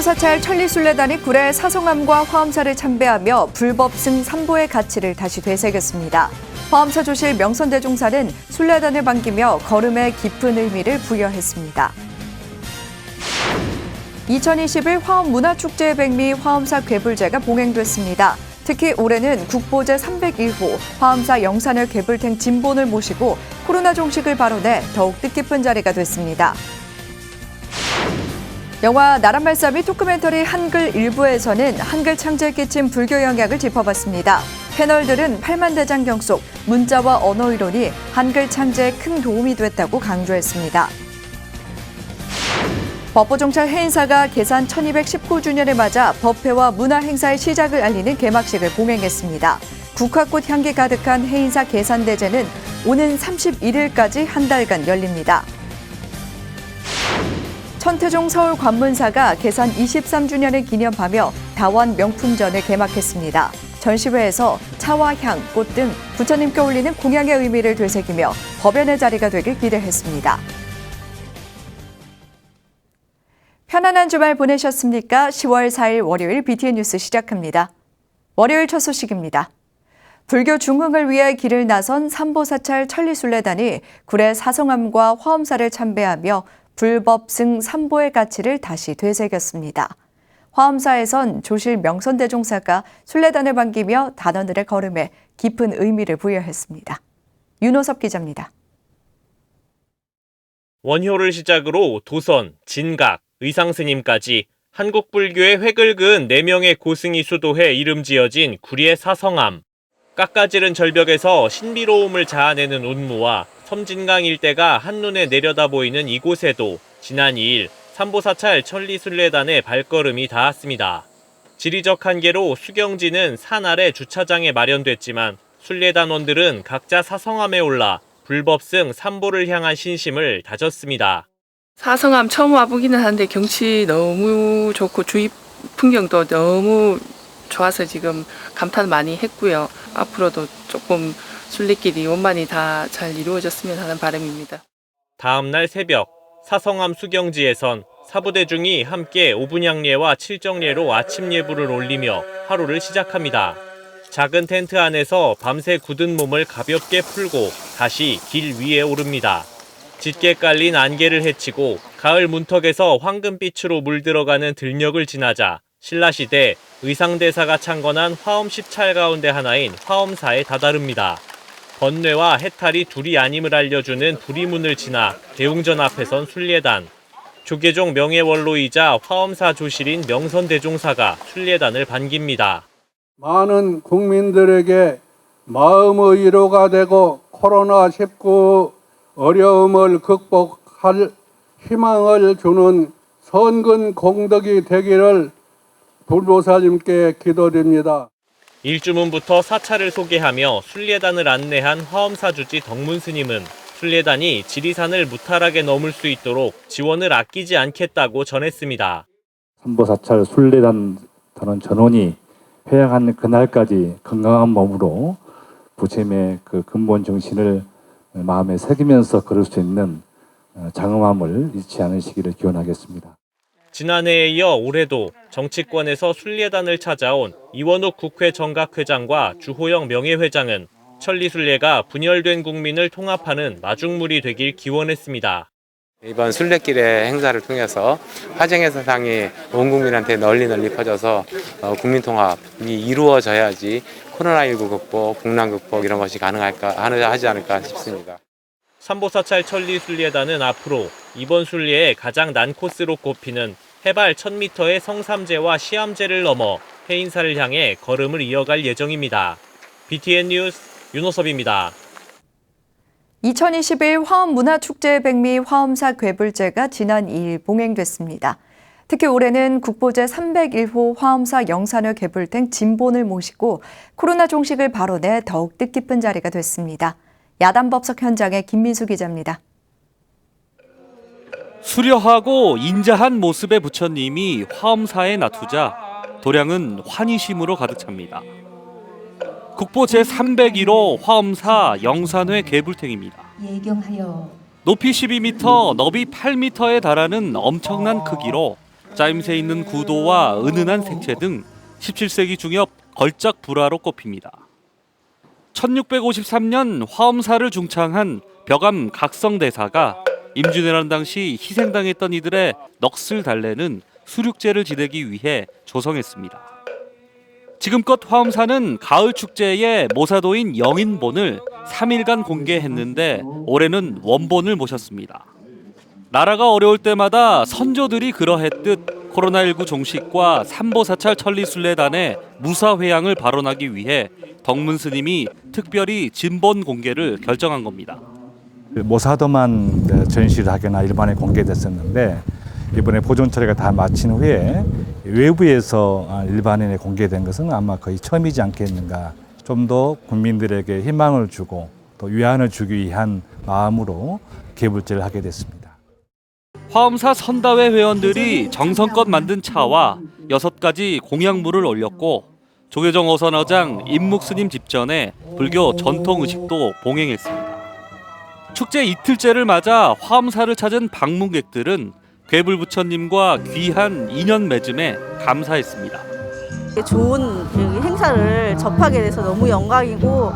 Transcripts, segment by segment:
삼보사찰 천리순례단이 구례 사성암과 화엄사를 참배하며 불법승 삼보의 가치를 다시 되새겼습니다. 화엄사 조실 명선대종사는 순례단을 반기며 걸음에 깊은 의미를 부여했습니다. 2021 화엄문화축제의 백미 화엄사 괴불제가 봉행됐습니다. 특히 올해는 국보제 301호 화엄사 영산을 괴불탱 진본을 모시고 코로나 종식을 발언해 더욱 뜻깊은 자리가 됐습니다. 영화 나란말싸미 토크멘터리 한글 일부에서는 한글 창제에 끼친 불교 영향을 짚어봤습니다. 패널들은 8만 대장 경속, 문자와 언어 이론이 한글 창제에 큰 도움이 됐다고 강조했습니다. 법보종찰 해인사가 개산 1219주년을 맞아 법회와 문화행사의 시작을 알리는 개막식을 봉행했습니다. 국화꽃 향기 가득한 해인사 개산대제는 오는 31일까지 한 달간 열립니다. 천태종 서울관문사가 개산 23주년을 기념하며 다원 명품전을 개막했습니다. 전시회에서 차와 향, 꽃 등 부처님께 올리는 공양의 의미를 되새기며 법연의 자리가 되길 기대했습니다. 편안한 주말 보내셨습니까? 10월 4일 월요일 BTN 뉴스 시작합니다. 월요일 첫 소식입니다. 불교 중흥을 위해 길을 나선 삼보사찰 천리순례단이 구례 사성암과 화엄사를 참배하며 불법승 삼보의 가치를 다시 되새겼습니다. 화엄사에선 조실 명선대종사가 순례단을 반기며 단원들의 걸음에 깊은 의미를 부여했습니다. 윤호섭 기자입니다. 원효를 시작으로 도선, 진각, 의상스님까지 한국 불교의 획을 그은 4명의 고승이 수도해 이름 지어진 구리의 사성암. 깎아지른 절벽에서 신비로움을 자아내는 운무와 섬진강 일대가 한눈에 내려다 보이는 이곳에도 지난 2일 삼보사찰 천리순례단의 발걸음이 닿았습니다. 지리적 한계로 수경지는 산 아래 주차장에 마련됐지만 순례단원들은 각자 사성암에 올라 불법승 삼보를 향한 신심을 다졌습니다. 사성암 처음 와보기는 하는데 경치 너무 좋고 주위 풍경도 너무 좋아서 지금 감탄 많이 했고요. 앞으로도 조금 순례길이 원만히 다 잘 이루어졌으면 하는 바람입니다. 다음 날 새벽 사성암 수경지에선 사부대중이 함께 오분향례와 칠정례로 아침 예불을 올리며 하루를 시작합니다. 작은 텐트 안에서 밤새 굳은 몸을 가볍게 풀고 다시 길 위에 오릅니다. 짙게 깔린 안개를 헤치고 가을 문턱에서 황금빛으로 물들어가는 들녘을 지나자 신라시대 의상대사가 창건한 화엄 10찰 가운데 하나인 화엄사에 다다릅니다. 번뇌와 해탈이 둘이 아님을 알려주는 두리문을 지나 대웅전 앞에 선 순례단. 조계종 명예원로이자 화엄사 조실인 명선대종사가 순례단을 반깁니다. 많은 국민들에게 마음의 위로가 되고 코로나19 어려움을 극복할 희망을 주는 선근 공덕이 되기를 불보살님께 기도드립니다. 일주문부터 사찰을 소개하며 순례단을 안내한 화엄사 주지 덕문 스님은 순례단이 지리산을 무탈하게 넘을 수 있도록 지원을 아끼지 않겠다고 전했습니다. 삼보사찰 순례단 단원 전원이 회양하는 그날까지 건강한 몸으로 부처님의 그 근본 정신을 마음에 새기면서 걸을 수 있는 장엄함을 잃지 않으시기를 기원하겠습니다. 지난해에 이어 올해도 정치권에서 순례단을 찾아온 이원욱 국회 정각회장과 주호영 명예회장은 천리순례가 분열된 국민을 통합하는 마중물이 되길 기원했습니다. 이번 순례길의 행사를 통해서 화쟁의 사상이 온 국민한테 널리 퍼져서 국민 통합이 이루어져야지 코로나19 극복, 국난 극복 이런 것이 하지 않을까 싶습니다. 삼보사찰 천리순례단은 앞으로 이번 순례의 가장 난 코스로 꼽히는 해발 1000m의 성삼제와 시암제를 넘어 해인사를 향해 걸음을 이어갈 예정입니다. BTN 뉴스 윤호섭입니다. 2021 화엄문화축제의 백미 화엄사 괴불제가 지난 2일 봉행됐습니다. 특히 올해는 국보제 301호 화엄사 영산을 괴불탱 진본을 모시고 코로나 종식을 발언해 더욱 뜻깊은 자리가 됐습니다. 야단법석 현장의 김민수 기자입니다. 수려하고 인자한 모습의 부처님이 화엄사에 나투자 도량은 환희심으로 가득 찹니다. 국보 제301호 화엄사 영산회 괴불탱입니다. 높이 12m, 너비 8m에 달하는 엄청난 크기로 짜임새 있는 구도와 은은한 색채 등 17세기 중엽 걸작 불화로 꼽힙니다. 1653년 화엄사를 중창한 벽암 각성대사가 임진왜란 당시 희생당했던 이들의 넋을 달래는 수륙제를 지내기 위해 조성했습니다. 지금껏 화엄사는 가을 축제에 모사도인 영인본을 3일간 공개했는데 올해는 원본을 모셨습니다. 나라가 어려울 때마다 선조들이 그러했듯 코로나19 종식과 삼보사찰 천리순례단의 무사회양을 발언하기 위해 덕문 스님이 특별히 진본 공개를 결정한 겁니다. 모사도만 전시를 하거나 일반에 공개됐었는데 이번에 보존 처리가 다 마친 후에 외부에서 일반인에 공개된 것은 아마 거의 처음이지 않겠는가. 좀 더 국민들에게 희망을 주고 또 위안을 주기 위한 마음으로 개불제를 하게 됐습니다. 화엄사 선다회 회원들이 정성껏 만든 차와 6가지 공약물을 올렸고 조계종 어선어장 임묵스님 집전에 불교 전통 의식도 봉행했습니다. 축제 이틀째를 맞아 화엄사를 찾은 방문객들은 괴불부처님과 귀한 인연 맺음에 감사했습니다. 좋은 행사를 접하게 돼서 너무 영광이고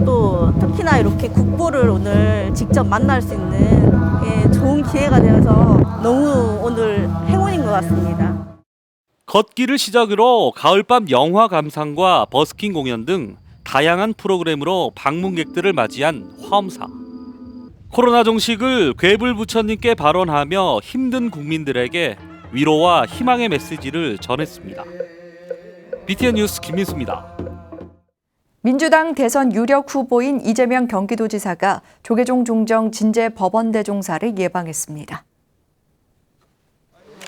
또 특히나 이렇게 국보를 오늘 직접 만날 수 있는 좋은 기회가 되어서 너무 오늘 행운인 것 같습니다. 걷기를 시작으로 가을밤 영화 감상과 버스킹 공연 등 다양한 프로그램으로 방문객들을 맞이한 화엄사. 코로나 종식을 괴불부처님께 발언하며 힘든 국민들에게 위로와 희망의 메시지를 전했습니다. BTN 뉴스 김민수입니다. 민주당 대선 유력 후보인 이재명 경기도지사가 조계종 종정 진제 법원대종사를 예방했습니다.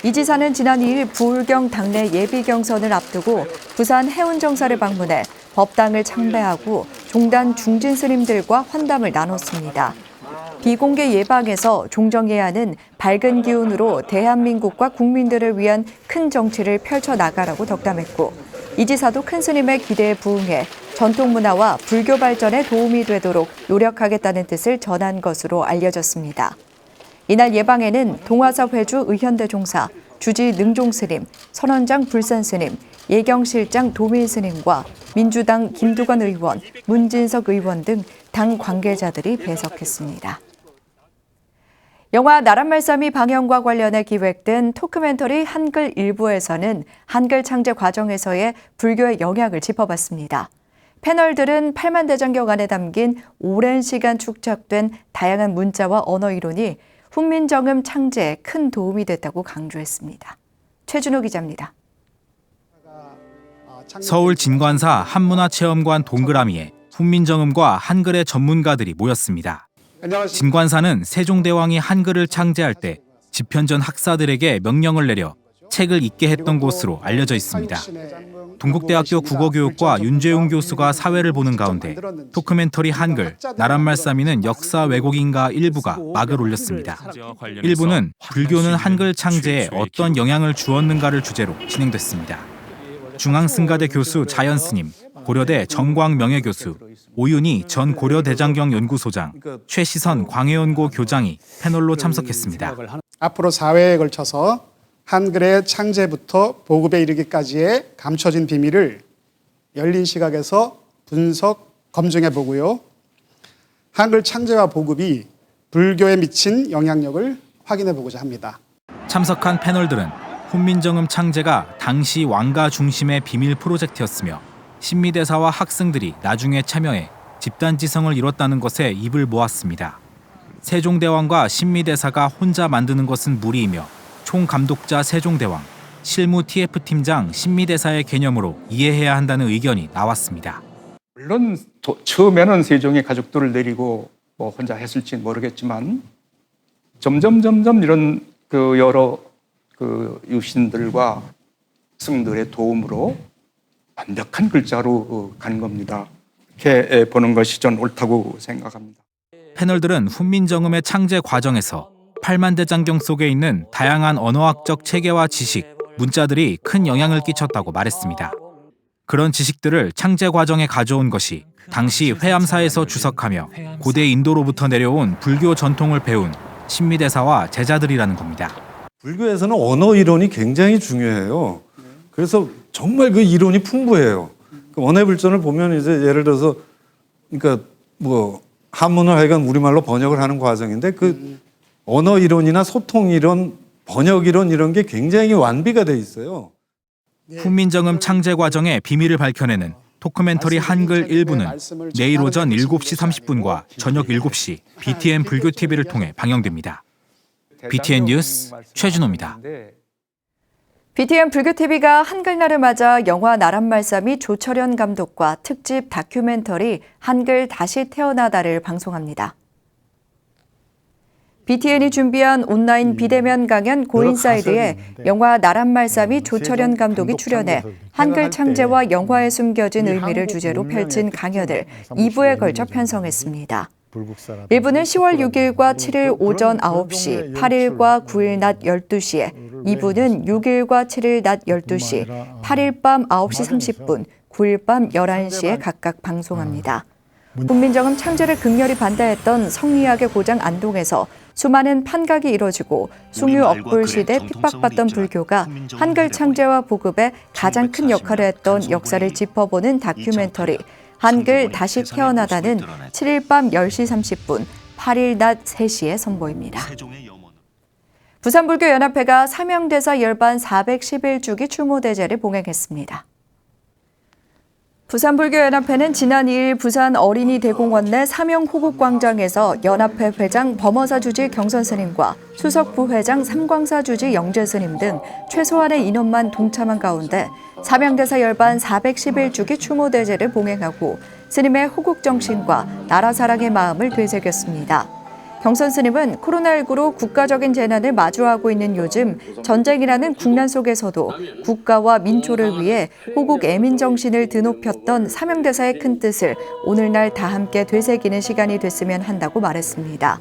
이 지사는 지난 2일 부울경 당내 예비경선을 앞두고 부산 해운정사를 방문해 법당을 참배하고 종단 중진 스님들과 환담을 나눴습니다. 비공개 예방에서 종정예안은 밝은 기운으로 대한민국과 국민들을 위한 큰 정치를 펼쳐나가라고 덕담했고 이 지사도 큰 스님의 기대에 부응해 전통문화와 불교 발전에 도움이 되도록 노력하겠다는 뜻을 전한 것으로 알려졌습니다. 이날 예방에는 동화사 회주 의현대종사, 주지 능종스님, 선원장 불산스님, 예경실장 도밀스님과 민주당 김두관 의원, 문진석 의원 등 당 관계자들이 배석했습니다. 영화 나란말싸미 방영과 관련해 기획된 토크멘터리 한글 일부에서는 한글 창제 과정에서의 불교의 영향을 짚어봤습니다. 패널들은 팔만대장경 안에 담긴 오랜 시간 축적된 다양한 문자와 언어 이론이 훈민정음 창제에 큰 도움이 됐다고 강조했습니다. 최준호 기자입니다. 서울 진관사 한문화체험관 동그라미에 훈민정음과 한글의 전문가들이 모였습니다. 진관사는 세종대왕이 한글을 창제할 때 집현전 학사들에게 명령을 내려 책을 읽게 했던 곳으로 알려져 있습니다. 동국대학교 국어교육과 윤재웅 교수가 사회를 보는 가운데 토크멘터리 한글, 나란말싸미는 역사 왜곡인가 일부가 막을 올렸습니다. 일부는 불교는 한글 창제에 어떤 영향을 주었는가를 주제로 진행됐습니다. 중앙승가대 교수 자연스님, 고려대 정광 명예교수, 오윤희 전 고려대장경 연구소장, 최시선 광해연고 교장이 패널로 참석했습니다. 앞으로 4회에 걸쳐서 한글의 창제부터 보급에 이르기까지의 감춰진 비밀을 열린 시각에서 분석, 검증해 보고요. 한글 창제와 보급이 불교에 미친 영향력을 확인해 보고자 합니다. 참석한 패널들은 훈민정음 창제가 당시 왕가 중심의 비밀 프로젝트였으며 신미대사와 학생들이 나중에 참여해 집단지성을 이뤘다는 것에 입을 모았습니다. 세종대왕과 신미대사가 혼자 만드는 것은 무리이며 총감독자 세종대왕, 실무 TF팀장 신미대사의 개념으로 이해해야 한다는 의견이 나왔습니다. 물론 처음에는 세종의 가족들을 내리고 혼자 했을지 모르겠지만 점점 이런 여러 유신들과 스승들의 도움으로 완벽한 글자로 간 겁니다. 이렇게 보는 것이 전 옳다고 생각합니다. 패널들은 훈민정음의 창제 과정에서 팔만대장경 속에 있는 다양한 언어학적 체계와 지식, 문자들이 큰 영향을 끼쳤다고 말했습니다. 그런 지식들을 창제 과정에 가져온 것이 당시 회암사에서 주석하며 고대 인도로부터 내려온 불교 전통을 배운 신미대사와 제자들이라는 겁니다. 불교에서는 언어 이론이 굉장히 중요해요. 그래서 정말 그 이론이 풍부해요. 그 원해불전을 보면 이제 예를 들어서 그러니까 뭐 한문을 하여간 우리말로 번역을 하는 과정인데 그 언어 이론이나 소통 이론, 번역 이론 이런 게 굉장히 완비가 돼 있어요. 훈민정음 창제 과정의 비밀을 밝혀내는 토크멘터리 한글 1부는 내일 오전 7시 30분과 저녁 7시 BTN 불교 TV를 통해 방영됩니다. BTN 뉴스 최준호입니다. BTN 불교TV가 한글날을 맞아 영화 나란말싸 및 조철현 감독과 특집 다큐멘터리 한글 다시 태어나다를 방송합니다. BTN이 준비한 온라인 비대면 강연 고인사이드에 영화 나란말싸 및 조철현 감독이 출연해 한글 창제와 영화에 숨겨진 의미를 주제로 펼친 강연을 2부에 걸쳐 편성했습니다. 1부는 10월 6일과 7일 오전 9시, 8일과 9일 낮 12시에, 2부는 6일과 7일 낮 12시, 8일 밤 9시 30분, 9일 밤 11시에 각각 방송합니다. 훈민정음 창제를 극렬히 반대했던 성리학의 고장 안동에서 수많은 판각이 이뤄지고 숭유 억불 시대 핍박받던 불교가 한글 창제와 보급에 가장 큰 역할을 했던 역사를 짚어보는 다큐멘터리 한글 다시 태어나다는 7일 밤 10시 30분, 8일 낮 3시에 선보입니다. 부산불교연합회가 사명대사 열반 411주기 추모대제를 봉행했습니다. 부산불교연합회는 지난 2일 부산 어린이대공원 내 사명호국광장에서 연합회 회장 범어사 주지 경선스님과 수석 부회장 삼광사 주지 영재스님 등 최소한의 인원만 동참한 가운데 사명대사 열반 411주기 추모대제를 봉행하고 스님의 호국정신과 나라사랑의 마음을 되새겼습니다. 경선 스님은 코로나19로 국가적인 재난을 마주하고 있는 요즘 전쟁이라는 국난 속에서도 국가와 민초를 위해 호국 애민 정신을 드높였던 사명대사의 큰 뜻을 오늘날 다 함께 되새기는 시간이 됐으면 한다고 말했습니다.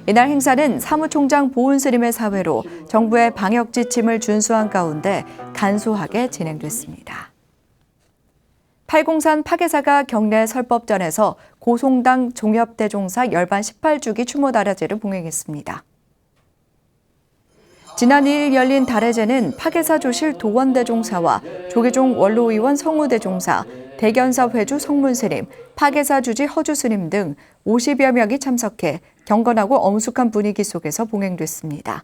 이날 행사는 사무총장 보은 스님의 사회로 정부의 방역 지침을 준수한 가운데 간소하게 진행됐습니다. 팔공산 파괴사가 경내 설법전에서 고송당 종엽대종사 열반 18주기 추모다례제를 봉행했습니다. 지난 2일 열린 다례제는 파괴사 조실 도원대종사와 조계종 원로의원 성우대종사, 대견사 회주 성문스님, 파괴사 주지 허주스님 등 50여 명이 참석해 경건하고 엄숙한 분위기 속에서 봉행됐습니다.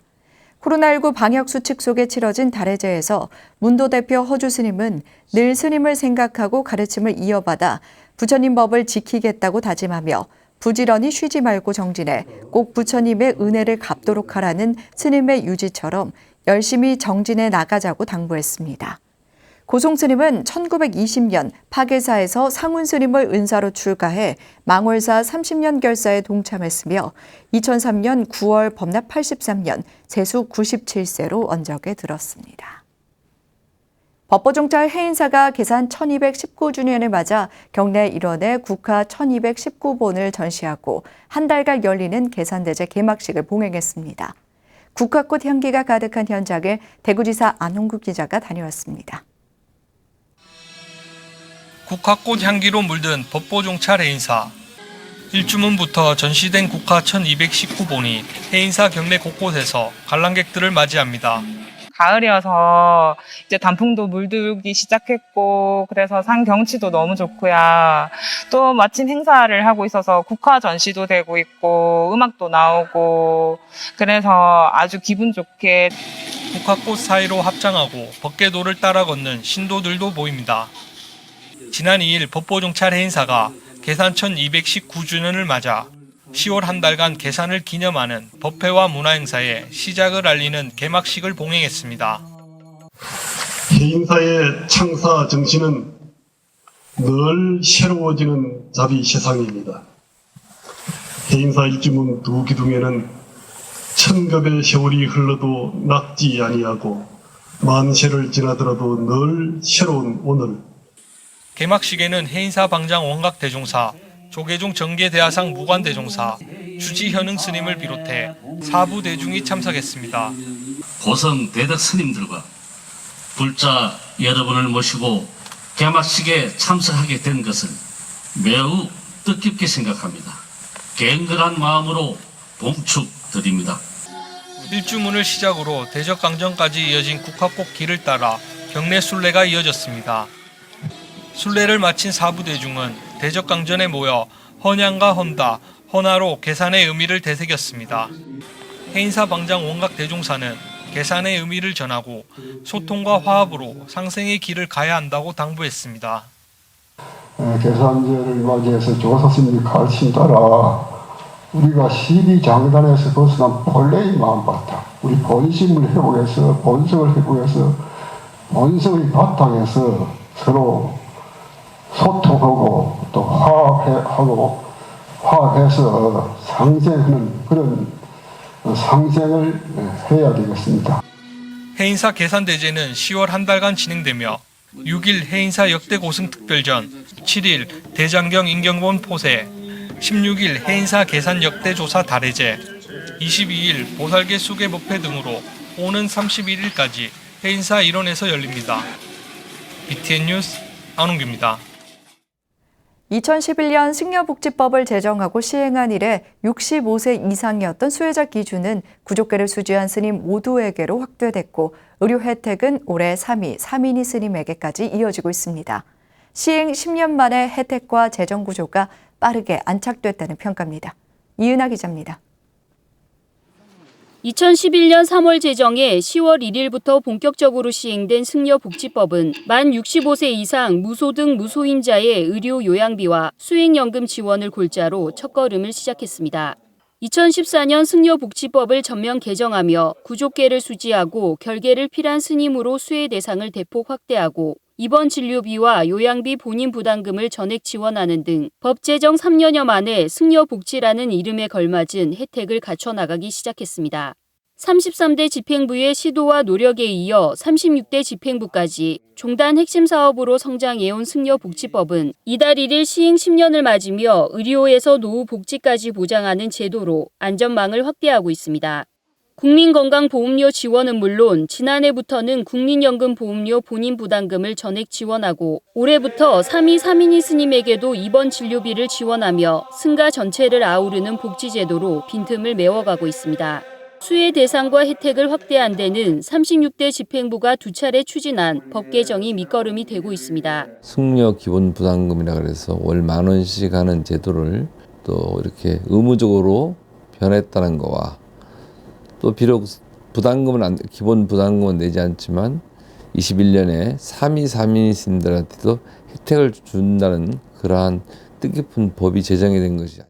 코로나19 방역수칙 속에 치러진 다례제에서 문도 대표 허주 스님은 늘 스님을 생각하고 가르침을 이어받아 부처님 법을 지키겠다고 다짐하며 부지런히 쉬지 말고 정진해 꼭 부처님의 은혜를 갚도록 하라는 스님의 유지처럼 열심히 정진해 나가자고 당부했습니다. 고송 스님은 1920년 파괴사에서 상운 스님을 은사로 출가해 망월사 30년 결사에 동참했으며 2003년 9월 법납 83년 세수 97세로 언적에 들었습니다. 법보종찰 해인사가 개산 1219주년을 맞아 경내 일원에 국화 1219본을 전시하고 한 달간 열리는 개산대제 개막식을 봉행했습니다. 국화꽃 향기가 가득한 현장을 대구지사 안홍국 기자가 다녀왔습니다. 국화꽃 향기로 물든 법보종찰 해인사. 일주문부터 전시된 국화 1219본이 해인사 경내 곳곳에서 관람객들을 맞이합니다. 가을이어서 이제 단풍도 물들기 시작했고 그래서 산 경치도 너무 좋고요. 또 마침 행사를 하고 있어서 국화 전시도 되고 있고 음악도 나오고 그래서 아주 기분 좋게 국화꽃 사이로 합장하고 법궤도를 따라 걷는 신도들도 보입니다. 지난 2일 법보종찰 해인사가 개산 1219주년을 맞아 10월 한 달간 개산을 기념하는 법회와 문화행사의 시작을 알리는 개막식을 봉행했습니다. 해인사의 창사 정신은 늘 새로워지는 자비세상입니다. 해인사 일주문 두 기둥에는 천급의 세월이 흘러도 낙지 아니하고 만세를 지나더라도 늘 새로운 오늘. 개막식에는 해인사 방장 원각대종사, 조계종 정계대하상 무관대종사, 주지현흥 스님을 비롯해 사부 대중이 참석했습니다. 고성 대덕 스님들과 불자 여러분을 모시고 개막식에 참석하게 된 것을 매우 뜻깊게 생각합니다. 갱근한 마음으로 봉축드립니다. 일주문을 시작으로 대적강정까지 이어진 국화꽃 길을 따라 경내 순례가 이어졌습니다. 순례를 마친 사부대중은 대적강전에 모여 헌양과 헌다, 헌화로 계산의 의미를 되새겼습니다. 해인사 방장 원각 대종사는 계산의 의미를 전하고 소통과 화합으로 상생의 길을 가야 한다고 당부했습니다. 계산제를 맞이해서 조사스님 가르침 따라 우리가 시비장단에서 벗어난 본래의 마음바탕, 우리 본심을 회복해서 본성을 회복해서 본성의 바탕에서 서로 소통하고 또 화합해서 상생하는 그런 상생을 해야 되겠습니다. 해인사 계산대제는 10월 한 달간 진행되며 6일 해인사 역대 고승 특별전, 7일 대장경 인경본 포세, 16일 해인사 계산 역대 조사 달해제, 22일 보살계 수계 법회 등으로 오는 31일까지 해인사 일원에서 열립니다. BTN 뉴스 안홍규입니다. 2011년 승려복지법을 제정하고 시행한 이래 65세 이상이었던 수혜자 기준은 구족계를 수지한 스님 모두에게로 확대됐고 의료 혜택은 올해 3인이 스님에게까지 이어지고 있습니다. 시행 10년 만에 혜택과 재정 구조가 빠르게 안착됐다는 평가입니다. 이은하 기자입니다. 2011년 3월 제정해 10월 1일부터 본격적으로 시행된 승려복지법은 만 65세 이상 무소득 무소임자의 의료 요양비와 수행연금 지원을 골자로 첫걸음을 시작했습니다. 2014년 승려복지법을 전면 개정하며 구족계를 수지하고 결계를 필한 스님으로 수혜 대상을 대폭 확대하고 입원 진료비와 요양비 본인 부담금을 전액 지원하는 등 법 제정 3년여 만에 승려복지라는 이름에 걸맞은 혜택을 갖춰나가기 시작했습니다. 33대 집행부의 시도와 노력에 이어 36대 집행부까지 종단 핵심 사업으로 성장해온 승려복지법은 이달 1일 시행 10년을 맞으며 의료에서 노후 복지까지 보장하는 제도로 안전망을 확대하고 있습니다. 국민건강보험료 지원은 물론 지난해부터는 국민연금보험료 본인 부담금을 전액 지원하고 올해부터 3인이 스님에게도 입원 진료비를 지원하며 승가 전체를 아우르는 복지제도로 빈틈을 메워가고 있습니다. 수혜 대상과 혜택을 확대한 데는 36대 집행부가 2차례 추진한 법 개정이 밑거름이 되고 있습니다. 승려 기본 부담금이라 그래서 월 10,000원씩 하는 제도를 또 이렇게 의무적으로 변했다는 거와 또 비록 기본 부담금은 내지 않지만 21년에 3인이 스님들한테도 혜택을 준다는 그러한 뜻깊은 법이 제정이 된 것이죠.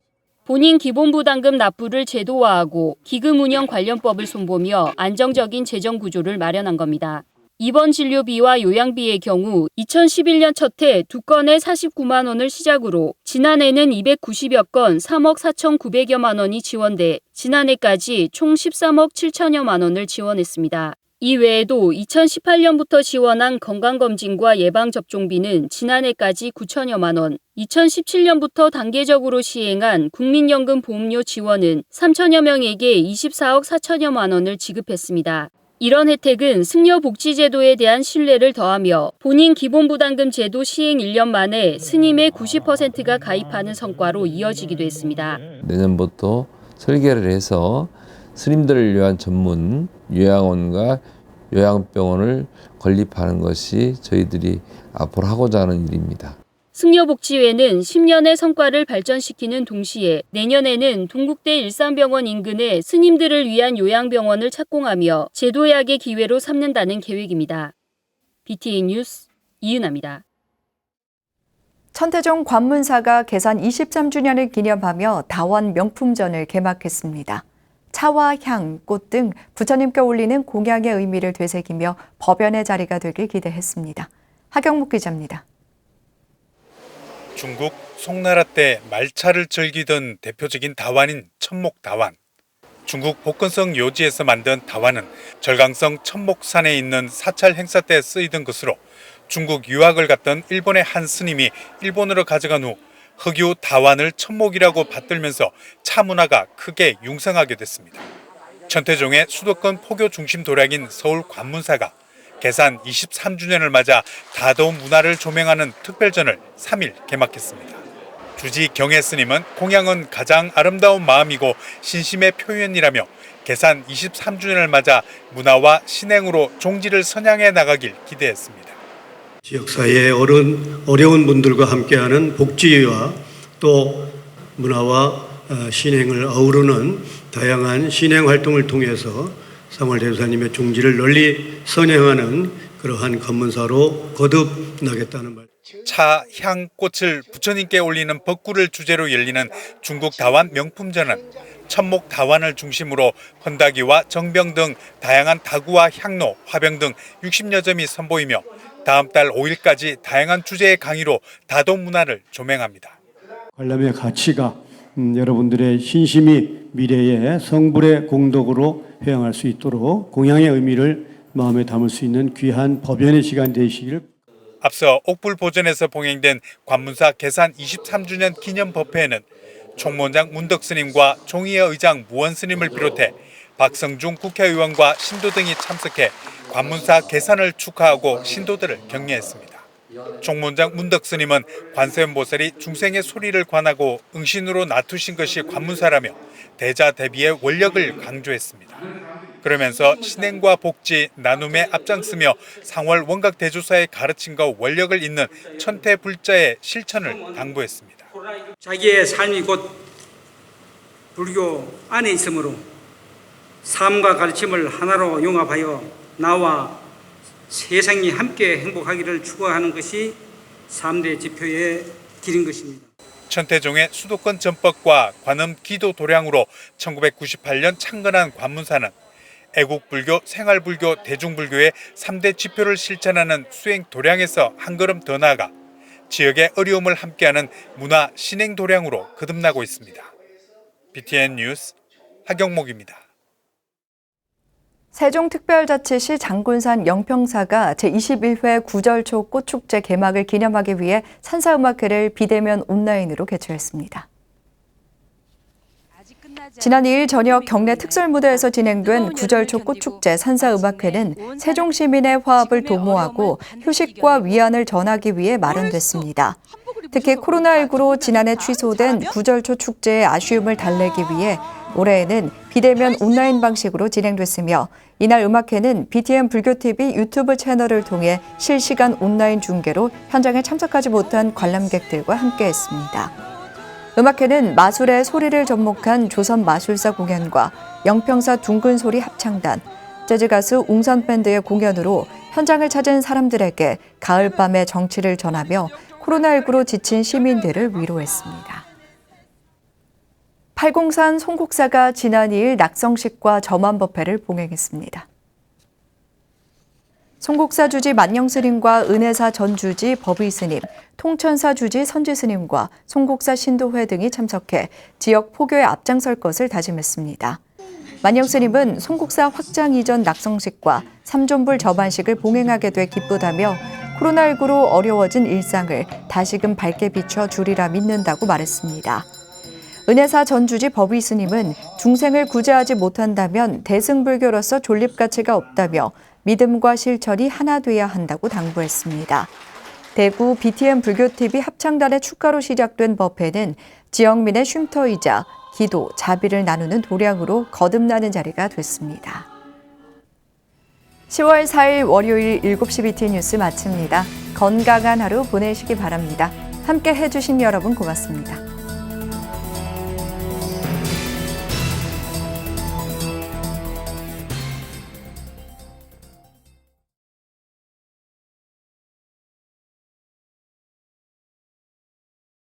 본인 기본 부담금 납부를 제도화하고 기금 운영 관련법을 손보며 안정적인 재정 구조를 마련한 겁니다. 입원 진료비와 요양비의 경우 2011년 첫 해 2건에 49만 원을 시작으로 지난해는 290여 건 3억 4,900여만 원이 지원돼 지난해까지 총 13억 7천여만 원을 지원했습니다. 이 외에도 2018년부터 지원한 건강검진과 예방접종비는 지난해까지 9천여만 원, 2017년부터 단계적으로 시행한 국민연금 보험료 지원은 3천여 명에게 24억 4천여만 원을 지급했습니다. 이런 혜택은 승려복지제도에 대한 신뢰를 더하며 본인 기본부담금 제도 시행 1년 만에 스님의 90%가 가입하는 성과로 이어지기도 했습니다. 내년부터 설계를 해서 스님들을 위한 전문 요양원과 요양병원을 건립하는 것이 저희들이 앞으로 하고자 하는 일입니다. 승려복지회는 10년의 성과를 발전시키는 동시에 내년에는 동국대 일산병원 인근에 스님들을 위한 요양병원을 착공하며 제도약의 기회로 삼는다는 계획입니다. BTN 뉴스 이은하입니다. 천태종 관문사가 개산 23주년을 기념하며 다원 명품전을 개막했습니다. 차와 향, 꽃 등 부처님께 올리는 공양의 의미를 되새기며 법연의 자리가 되길 기대했습니다. 하경묵 기자입니다. 중국 송나라 때 말차를 즐기던 대표적인 다완인 천목다완. 중국 복건성 요지에서 만든 다완은 절강성 천목산에 있는 사찰 행사 때 쓰이던 것으로 중국 유학을 갔던 일본의 한 스님이 일본으로 가져간 후 흑유 다완을 천목이라고 받들면서 차 문화가 크게 융성하게 됐습니다. 천태종의 수도권 포교 중심 도략인 서울 관문사가 개산 23주년을 맞아 다도 문화를 조명하는 특별전을 3일 개막했습니다. 주지 경혜 스님은 공양은 가장 아름다운 마음이고 신심의 표현이라며 계산 23주년을 맞아 문화와 신행으로 종지를 선양해 나가길 기대했습니다. 지역사회의 어려운 분들과 함께하는 복지와 또 문화와 신행을 어우르는 다양한 신행 활동을 통해서 상월대조사님의 종지를 널리 선양하는 그러한 검문사로 거듭나겠다는 말. 차, 향, 꽃을 부처님께 올리는 법구를 주제로 열리는 중국 다완 명품전은 천목 다완을 중심으로 헌다기와 정병 등 다양한 다구와 향로, 화병 등 60여 점이 선보이며 다음 달 5일까지 다양한 주제의 강의로 다도 문화를 조명합니다. 관람의 가치가 여러분들의 신심이 미래의 성불의 공덕으로 회양할 수 있도록 공양의 의미를 마음에 담을 수 있는 귀한 법연의 시간 되시길. 앞서 옥불보전에서 봉행된 관문사 개산 23주년 기념 법회에는 총무원장 문덕 스님과 종의회 의장 무원 스님을 비롯해 박성중 국회의원과 신도 등이 참석해 관문사 개산을 축하하고 신도들을 격려했습니다. 총무원장 문덕 스님은 관세음보살이 중생의 소리를 관하고 응신으로 낮추신 것이 관문사라며 대자 대비의 원력을 강조했습니다. 그러면서 신행과 복지, 나눔에 앞장서며 상월 원각대조사의 가르침과 원력을 잇는 천태불자의 실천을 당부했습니다. 자기의 삶이 곧 불교 안에 있으므로 삶과 가르침을 하나로 융합하여 나와 세상이 함께 행복하기를 추구하는 것이 3대 지표의 길인 것입니다. 천태종의 수도권 전법과 관음 기도 도량으로 1998년 창건한 관문사는 애국불교, 생활불교, 대중불교의 3대 지표를 실천하는 수행 도량에서 한 걸음 더 나아가 지역의 어려움을 함께하는 문화 신행 도량으로 거듭나고 있습니다. BTN 뉴스 하경목입니다. 세종특별자치시 장군산 영평사가 제21회 구절초 꽃축제 개막을 기념하기 위해 산사음악회를 비대면 온라인으로 개최했습니다. 지난 2일 저녁 경내 특설무대에서 진행된 구절초 꽃축제 산사음악회는 세종 시민의 화합을 도모하고 휴식과 위안을 전하기 위해 마련됐습니다. 특히 코로나19로 지난해 취소된 구절초 축제의 아쉬움을 달래기 위해 올해에는 비대면 온라인 방식으로 진행됐으며 이날 음악회는 BTN 불교TV 유튜브 채널을 통해 실시간 온라인 중계로 현장에 참석하지 못한 관람객들과 함께했습니다. 음악회는 마술의 소리를 접목한 조선마술사 공연과 영평사 둥근소리 합창단, 재즈가수 웅선밴드의 공연으로 현장을 찾은 사람들에게 가을밤의 정취를 전하며 코로나19로 지친 시민들을 위로했습니다. 팔공산 송곡사가 지난 2일 낙성식과 점안법회를 봉행했습니다. 송곡사 주지 만영스님과 은혜사 전주지 법의스님, 통천사 주지 선지스님과 송곡사 신도회 등이 참석해 지역 포교에 앞장설 것을 다짐했습니다. 만영스님은 송곡사 확장 이전 낙성식과 삼존불 점안식을 봉행하게 돼 기쁘다며 코로나19로 어려워진 일상을 다시금 밝게 비춰 주리라 믿는다고 말했습니다. 은혜사 전주지 법의스님은 중생을 구제하지 못한다면 대승불교로서 존립가치가 없다며 믿음과 실천이 하나 돼야 한다고 당부했습니다. 대구 BTN 불교TV 합창단의 축가로 시작된 법회는 지역민의 쉼터이자 기도, 자비를 나누는 도량으로 거듭나는 자리가 됐습니다. 10월 4일 월요일 7시 BTN 뉴스 마칩니다. 건강한 하루 보내시기 바랍니다. 함께 해주신 여러분 고맙습니다.